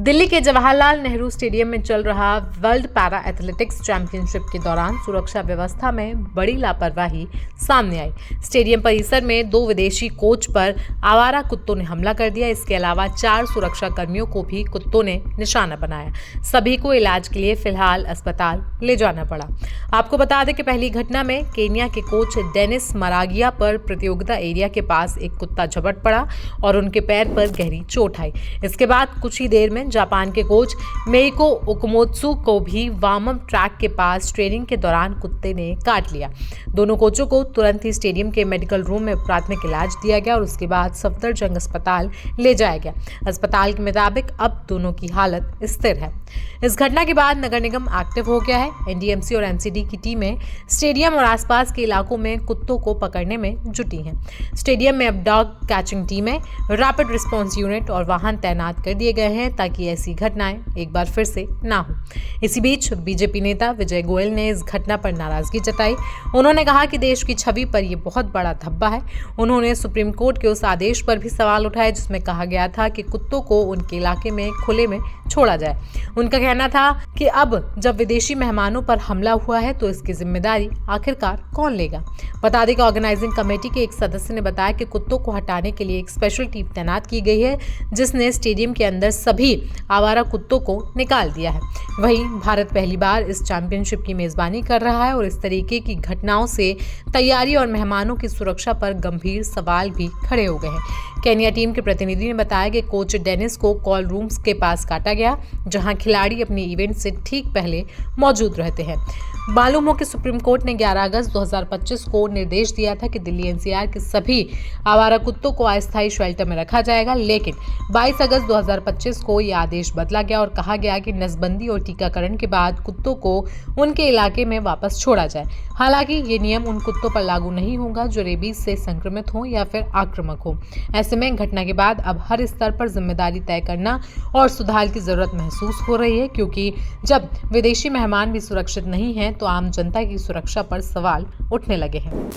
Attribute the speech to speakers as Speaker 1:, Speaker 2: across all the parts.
Speaker 1: दिल्ली के जवाहरलाल नेहरू स्टेडियम में चल रहा वर्ल्ड पैरा एथलेटिक्स चैंपियनशिप के दौरान सुरक्षा व्यवस्था में बड़ी लापरवाही सामने आई। स्टेडियम परिसर में 2 विदेशी कोच पर आवारा कुत्तों ने हमला कर दिया। इसके अलावा 4 सुरक्षा कर्मियों को भी कुत्तों ने निशाना बनाया। सभी को इलाज के लिए फिलहाल अस्पताल ले जाना पड़ा। आपको बता दें कि पहली घटना में केन्या के कोच डेनिस मरागिया पर प्रतियोगिता एरिया के पास एक कुत्ता झपट पड़ा और उनके पैर पर गहरी चोट आई। इसके बाद कुछ ही देर में जापान के कोच मेइको ओकुमोत्सु को भी वार्म अप ट्रैक के पास ट्रेनिंग के दौरान कुत्ते ने काट लिया। दोनों कोचों को तुरंत ही स्टेडियम के मेडिकल रूम में प्राथमिक इलाज दिया गया और उसके बाद सफदरजंग अस्पताल ले जाया गया। अस्पताल के मुताबिक अब दोनों की हालत स्थिर है। इस घटना के बाद नगर निगम एक्टिव हो गया है। एनडीएमसी और एमसीडी की टीमें स्टेडियम और आसपास के इलाकों में कुत्तों को पकड़ने में जुटी हैं। स्टेडियम में अब डॉग कैचिंग टीमें, रैपिड रिस्पांस यूनिट और वाहन तैनात कर दिए गए हैं ताकि ऐसी घटनाएं एक बार फिर से ना हो। इसी बीच बीजेपी नेता विजय गोयल ने इस घटना पर नाराजगी जताई। उन्होंने कहा कि देश की छवि पर यह बहुत बड़ा धब्बा है। उन्होंने सुप्रीम कोर्ट के उस आदेश पर भी सवाल उठाए जिसमें कहा गया था कि कुत्तों को उनके इलाके में खुले में छोड़ा जाए। उनका कहना था कि अब जब विदेशी मेहमानों पर हमला हुआ है तो इसकी जिम्मेदारी आखिरकार कौन लेगा। बता दें कि ऑर्गेनाइजिंग कमेटी के एक सदस्य ने बताया कि कुत्तों को हटाने के लिए एक स्पेशल टीम तैनात की गई है जिसने स्टेडियम के अंदर सभी आवारा कुत्तों को निकाल दिया है। वहीं भारत पहली बार इस चैंपियनशिप की मेजबानी कर रहा है और इस तरीके की घटनाओं से तैयारी और मेहमानों की सुरक्षा पर गंभीर सवाल भी खड़े हो गए हैं। केन्या टीम के प्रतिनिधि ने बताया कि कोच डेनिस को कॉल रूम्स के पास काटा गया जहां खिलाड़ी अपने इवेंट से ठीक पहले मौजूद रहते हैं। मालूम हो कि सुप्रीम कोर्ट ने 11 अगस्त 2025 को निर्देश दिया था कि दिल्ली एनसीआर के सभी आवारा कुत्तों को अस्थायी शेल्टर में रखा जाएगा, लेकिन 22 अगस्त 2025 को यह आदेश बदला गया और कहा गया कि नसबंदी और टीकाकरण के बाद कुत्तों को उनके इलाके में वापस छोड़ा जाए। हालांकि ये नियम उन कुत्तों पर लागू नहीं होगा जो रेबीज से संक्रमित हो या फिर आक्रामक हो। ऐसे में घटना के बाद अब हर स्तर पर जिम्मेदारी तय करना और सुधार की जरूरत महसूस हो रही है, क्योंकि जब विदेशी मेहमान भी सुरक्षित नहीं हैं तो आम जनता की सुरक्षा पर सवाल उठने लगे हैं।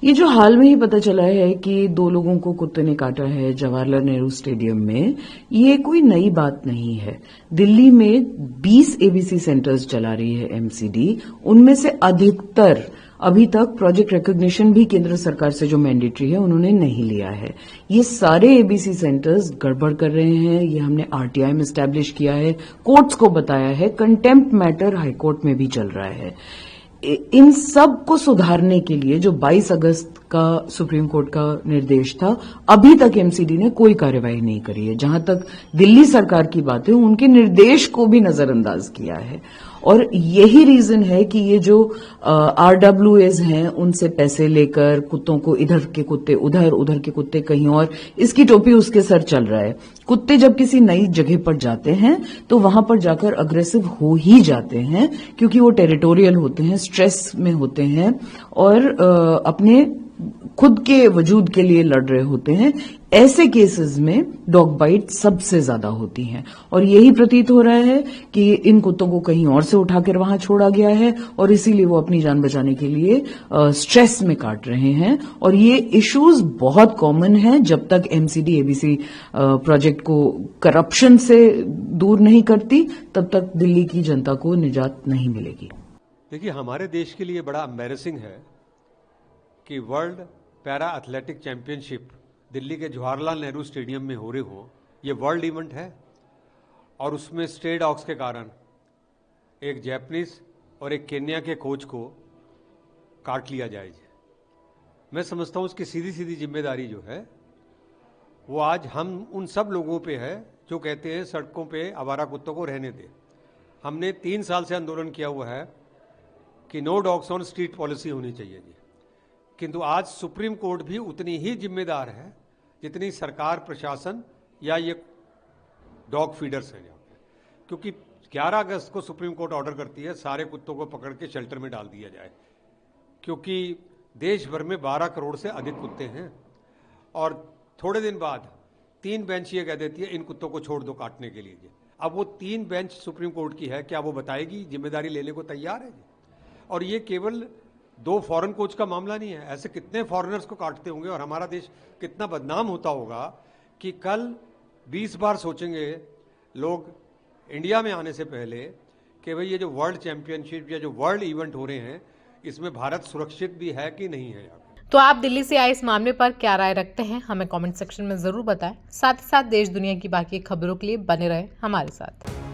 Speaker 2: ये जो हाल में ही पता चला है कि 2 लोगों को कुत्ते ने काटा है जवाहरलाल नेहरू स्टेडियम में, ये कोई नई बात नहीं है। दिल्ली में 20 एबीसी सेंटर्स चला रही है एमसीडी, उनमें से अधिकतर अभी तक प्रोजेक्ट रिकॉग्निशन भी केंद्र सरकार से जो मैंडेटरी है उन्होंने नहीं लिया है। ये सारे एबीसी सेंटर्स गड़बड़ कर रहे हैं। ये हमने आरटीआई में एस्टैब्लिश किया है, कोर्ट्स को बताया है, कंटेम्प्ट मैटर हाईकोर्ट में भी चल रहा है। इन सब को सुधारने के लिए जो 22 अगस्त का सुप्रीम कोर्ट का निर्देश था, अभी तक एमसीडी ने कोई कार्यवाही नहीं करी है। जहां तक दिल्ली सरकार की बात है, उनके निर्देश को भी नजरअंदाज किया है और यही रीजन है कि ये जो आरडब्ल्यूएज हैं उनसे पैसे लेकर कुत्तों को इधर के कुत्ते उधर, उधर के कुत्ते कहीं और, इसकी टोपी उसके सर चल रहा है। कुत्ते जब किसी नई जगह पर जाते हैं तो वहां पर जाकर अग्रेसिव हो ही जाते हैं, क्योंकि वो टेरिटोरियल होते हैं, स्ट्रेस में होते हैं और अपने खुद के वजूद के लिए लड़ रहे होते हैं। ऐसे केसेस में डॉग बाइट सबसे ज्यादा होती हैं और यही प्रतीत हो रहा है कि इन कुत्तों को कहीं और से उठाकर वहां छोड़ा गया है और इसीलिए वो अपनी जान बचाने के लिए स्ट्रेस में काट रहे हैं। और ये इश्यूज बहुत कॉमन हैं। जब तक एमसीडी एबीसी प्रोजेक्ट को करप्शन से दूर नहीं करती तब तक दिल्ली की जनता को निजात नहीं मिलेगी।
Speaker 3: देखिए, हमारे देश के लिए बड़ा एम्बैरेसिंग है कि world para athletic championship Delhi के जवाहरलाल नेहरू स्टेडियम में हो रही हो। ये वर्ल्ड इवेंट है और उसमें स्ट्रे डॉग्स के कारण एक जापानीज और एक केन्या के कोच को काट लिया जाए। मैं समझता हूँ उसकी सीधी सीधी जिम्मेदारी जो है वो आज हम उन सब लोगों पे है जो कहते हैं सड़कों पे आवारा कुत्तों को रहने दे। हमने 3 साल से आंदोलन किया हुआ है कि no dogs on street policy होनी चाहिए जी, किंतु आज सुप्रीम कोर्ट भी उतनी ही जिम्मेदार है जितनी सरकार, प्रशासन या ये डॉग फीडर्स हैं यहाँ पे। क्योंकि 11 अगस्त को सुप्रीम कोर्ट ऑर्डर करती है सारे कुत्तों को पकड़ के शेल्टर में डाल दिया जाए, क्योंकि देश भर में 12 करोड़ से अधिक कुत्ते हैं और थोड़े दिन बाद 3 बेंच ये कह देती है इन कुत्तों को छोड़ दो काटने के लिए। अब वो 3 बेंच सुप्रीम कोर्ट की है, क्या वो बताएगी, जिम्मेदारी लेने को तैयार है? और ये केवल 2 फॉरेन कोच का मामला नहीं है, ऐसे कितने फॉरेनर्स को काटते होंगे और हमारा देश कितना बदनाम होता होगा कि कल 20 बार सोचेंगे लोग इंडिया में आने से पहले कि भाई ये जो वर्ल्ड चैंपियनशिप या जो वर्ल्ड इवेंट हो रहे हैं इसमें भारत सुरक्षित भी है कि नहीं है।
Speaker 1: तो आप दिल्ली से आए इस मामले पर क्या राय रखते हैं, हमें कमेंट सेक्शन में जरूर बताएं। साथ ही साथ देश दुनिया की बाकी खबरों के लिए बने रहें हमारे साथ।